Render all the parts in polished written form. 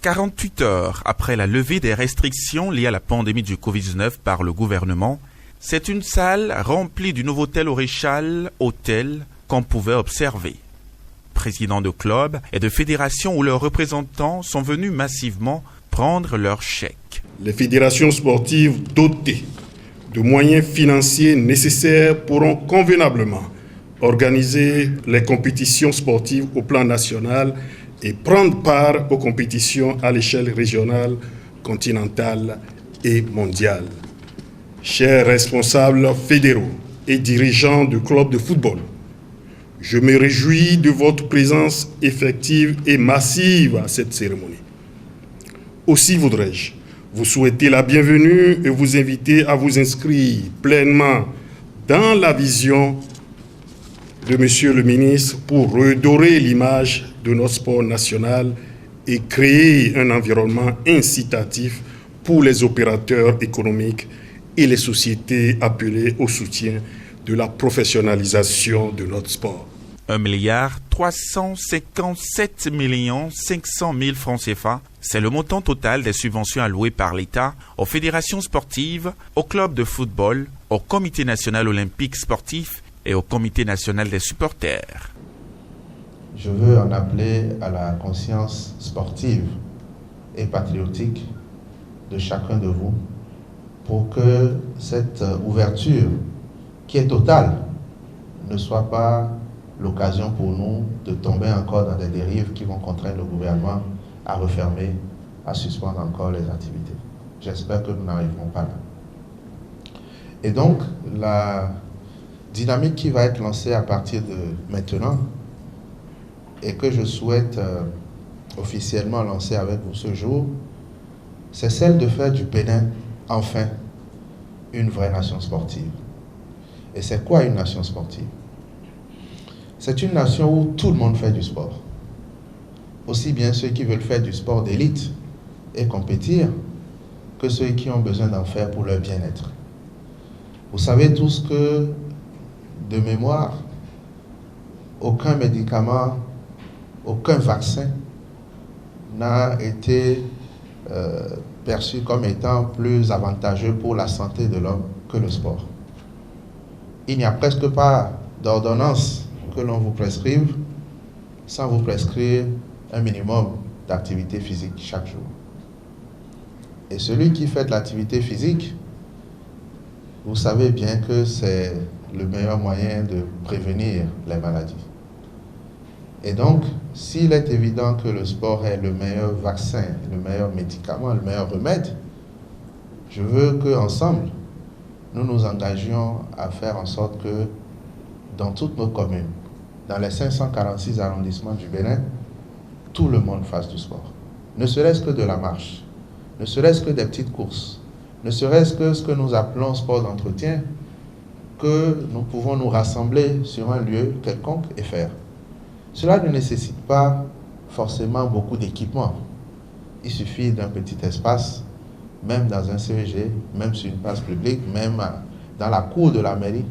48 heures après la levée des restrictions liées à la pandémie du Covid-19 par le gouvernement, c'est une salle remplie du Novotel Oréchal Hôtel qu'on pouvait observer. Présidents de clubs et de fédérations ou leurs représentants sont venus massivement prendre leur chèque. Les fédérations sportives dotées de moyens financiers nécessaires pourront convenablement organiser les compétitions sportives au plan national et prendre part aux compétitions à l'échelle régionale, continentale et mondiale. Chers responsables fédéraux et dirigeants de clubs de football, je me réjouis de votre présence effective et massive à cette cérémonie. Aussi voudrais-je vous souhaiter la bienvenue et vous inviter à vous inscrire pleinement dans la vision de Monsieur le ministre pour redorer l'image de notre sport national et créer un environnement incitatif pour les opérateurs économiques et les sociétés appelées au soutien de la professionnalisation de notre sport. 1,357 500 000 francs CFA, c'est le montant total des subventions allouées par l'État aux fédérations sportives, aux clubs de football, au Comité national olympique sportif et au Comité national des supporters. Je veux en appeler à la conscience sportive et patriotique de chacun de vous pour que cette ouverture, qui est totale, ne soit pas l'occasion pour nous de tomber encore dans des dérives qui vont contraindre le gouvernement à refermer, à suspendre encore les activités. J'espère que nous n'arriverons pas là. Et donc, la dynamique qui va être lancée à partir de maintenant et que je souhaite officiellement lancer avec vous ce jour, c'est celle de faire du Bénin, enfin, une vraie nation sportive. Et c'est quoi une nation sportive? C'est une nation où tout le monde fait du sport. Aussi bien ceux qui veulent faire du sport d'élite et compétir que ceux qui ont besoin d'en faire pour leur bien-être. Vous savez tous que, de mémoire, aucun médicament, aucun vaccin n'a été perçu comme étant plus avantageux pour la santé de l'homme que le sport. Il n'y a presque pas d'ordonnance que l'on vous prescrive sans vous prescrire un minimum d'activité physique chaque jour. Et celui qui fait de l'activité physique, vous savez bien que c'est le meilleur moyen de prévenir les maladies. Et donc, s'il est évident que le sport est le meilleur vaccin, le meilleur médicament, le meilleur remède, je veux qu'ensemble, nous nous engagions à faire en sorte que dans toutes nos communes, dans les 546 arrondissements du Bénin, tout le monde fasse du sport. Ne serait-ce que de la marche, ne serait-ce que des petites courses, ne serait-ce que ce que nous appelons sport d'entretien, que nous pouvons nous rassembler sur un lieu quelconque et faire. Cela ne nécessite pas forcément beaucoup d'équipement. Il suffit d'un petit espace, même dans un CEG, même sur une place publique, même dans la cour de la mairie,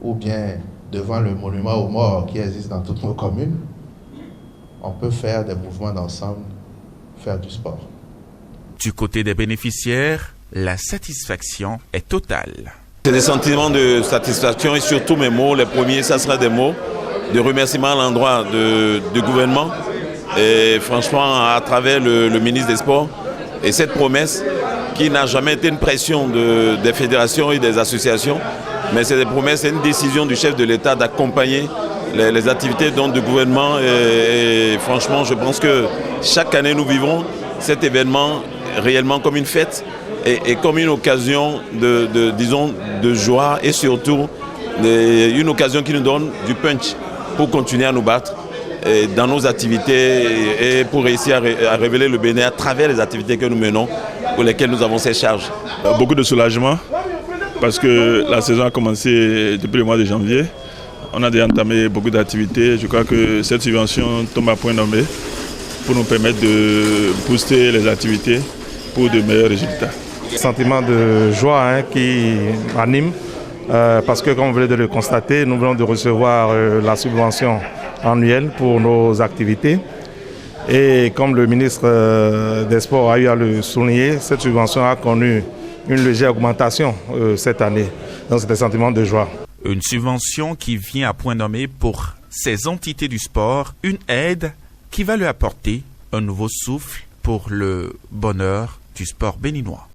ou bien devant le monument aux morts qui existe dans toutes nos communes. On peut faire des mouvements d'ensemble, faire du sport. Du côté des bénéficiaires, la satisfaction est totale. C'est des sentiments de satisfaction et surtout mes mots. Les premiers, ça sera des mots de remerciement à l'endroit du gouvernement et franchement à travers le ministre des Sports et cette promesse qui n'a jamais été une pression des fédérations et des associations, mais c'est des promesses, c'est une décision du chef de l'État d'accompagner les activités du gouvernement et franchement je pense que chaque année nous vivons cet événement réellement comme une fête et comme une occasion de joie et surtout une occasion qui nous donne du punch pour continuer à nous battre dans nos activités et pour réussir à révéler le Bénin à travers les activités que nous menons, pour lesquelles nous avons ces charges. Beaucoup de soulagement parce que la saison a commencé depuis le mois de janvier. On a déjà entamé beaucoup d'activités. Je crois que cette subvention tombe à point nommé pour nous permettre de booster les activités pour de meilleurs résultats. Sentiment de joie qui anime. Parce que, comme vous venez de le constater, nous venons de recevoir la subvention annuelle pour nos activités. Et comme le ministre des Sports a eu à le souligner, cette subvention a connu une légère augmentation cette année. Donc c'est un sentiment de joie. Une subvention qui vient à point nommé pour ces entités du sport, une aide qui va lui apporter un nouveau souffle pour le bonheur du sport béninois.